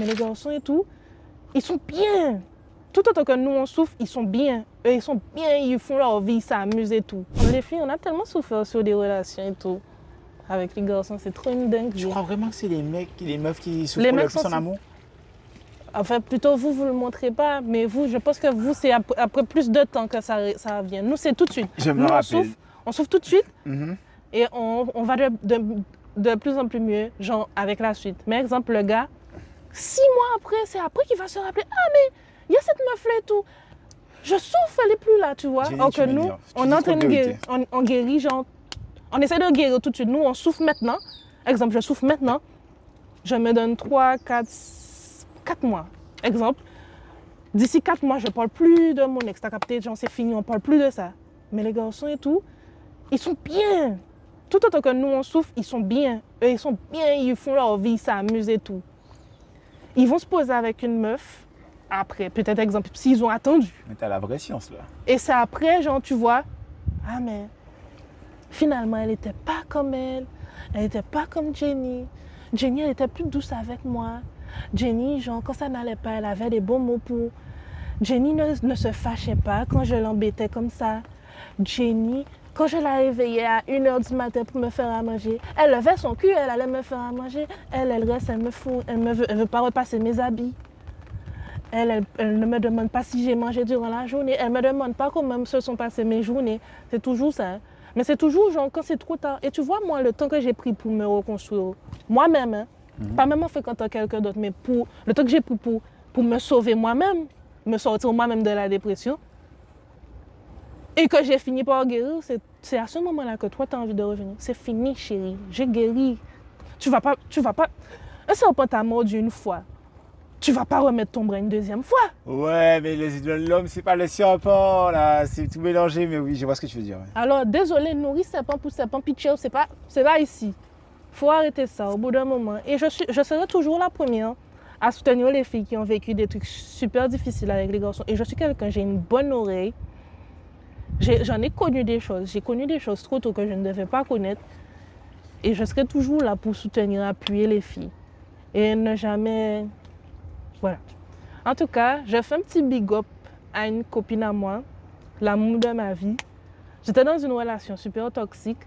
Mais les garçons et tout, ils sont bien. Tout autant que nous, on souffre, ils sont bien. Eux, ils sont bien, ils font leur vie, ils s'amusent et tout. Les filles, on a tellement souffert sur des relations et tout. Avec les garçons, c'est trop une dingue. Tu crois vraiment que c'est les meufs qui souffrent Les le mecs plus en amour? Enfin, plutôt vous ne le montrez pas, mais vous, je pense que vous, c'est après plus de temps que ça vient. Nous, c'est tout de suite. Je me Nous, rappelle. on souffre tout de suite Mhm. et on va de plus en plus mieux, genre avec la suite. Mais exemple, le gars, 6 mois après, c'est après qu'il va se rappeler, ah mais il y a cette meuf-là et tout. Je souffre, elle n'est plus là, tu vois. Jenny, Alors tu que veux nous, dire, tu on dis est en trop train de de guérir, vérité. on guérit, genre, on essaie de guérir tout de suite. Nous, on souffre maintenant. Exemple, je souffre maintenant. Je me donne 3, 4 mois. Exemple, d'ici 4 mois, je ne parle plus de mon ex. T'as capté, genre, c'est fini, on ne parle plus de ça. Mais les garçons et tout, ils sont bien. Tout autant que nous, on souffre, ils sont bien. Eux, ils sont bien, ils font leur vie, ils s'amusent et tout. Ils vont se poser avec une meuf, après, peut-être exemple, s'ils ont attendu. Mais t'as la vraie science là. Et c'est après, genre, tu vois, ah mais finalement, elle n'était pas comme elle n'était pas comme Jenny. Jenny, elle était plus douce avec moi. Jenny, genre, quand ça n'allait pas, elle avait des bons mots pour. Jenny ne se fâchait pas quand je l'embêtais comme ça. Jenny, quand je la réveillais à 1h du matin pour me faire à manger, elle levait son cul, elle allait me faire à manger. Elle reste, elle me fout, elle veut pas repasser mes habits. Elle ne me demande pas si j'ai mangé durant la journée. Elle ne me demande pas comment se sont passées mes journées. C'est toujours ça. Mais c'est toujours genre quand c'est trop tard. Et tu vois, moi, le temps que j'ai pris pour me reconstruire, moi-même, hein, pas même en fréquentant quelqu'un d'autre, mais pour le temps que j'ai pris pour me sauver moi-même, me sortir moi-même de la dépression, et que j'ai fini par guérir, c'est à ce moment-là que toi, tu as envie de revenir. C'est fini, chérie. J'ai guéri. Tu vas pas. Un serpent t'a mordu une fois. Tu vas pas remettre ton bras une deuxième fois. Ouais, mais l'homme, c'est pas le serpent là, c'est tout mélangé, mais oui, je vois ce que tu veux dire. Ouais. Alors, désolé, nourrir serpent pour serpent, pitié, c'est pas ici. Faut arrêter ça au bout d'un moment. Et je serai toujours la première à soutenir les filles qui ont vécu des trucs super difficiles avec les garçons. Et je suis quelqu'un, j'ai une bonne oreille. J'en ai connu des choses. J'ai connu des choses trop tôt que je ne devais pas connaître. Et je serai toujours là pour soutenir, appuyer les filles. Et ne jamais... Voilà. En tout cas, je fais un petit big up à une copine à moi, l'amour de ma vie. J'étais dans une relation super toxique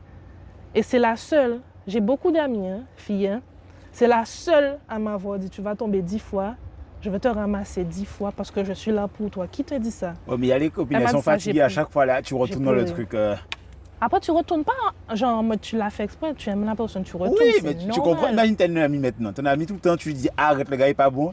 et c'est la seule, j'ai beaucoup d'amis, hein, filles, hein, c'est la seule à m'avoir dit tu vas tomber 10 fois, je vais te ramasser 10 fois parce que je suis là pour toi. Qui te dit ça? Ouais, mais il y a les copines, Elle elles m'a sont dit ça, fatiguées à chaque fois là, tu retournes dans le truc. Après, tu retournes pas, genre en mode tu l'as fait exprès, tu aimes la personne, tu retournes. Oui, mais tu comprends, imagine t'as une amie maintenant, ton ami tout le temps, tu lui dis arrête, le gars est pas bon.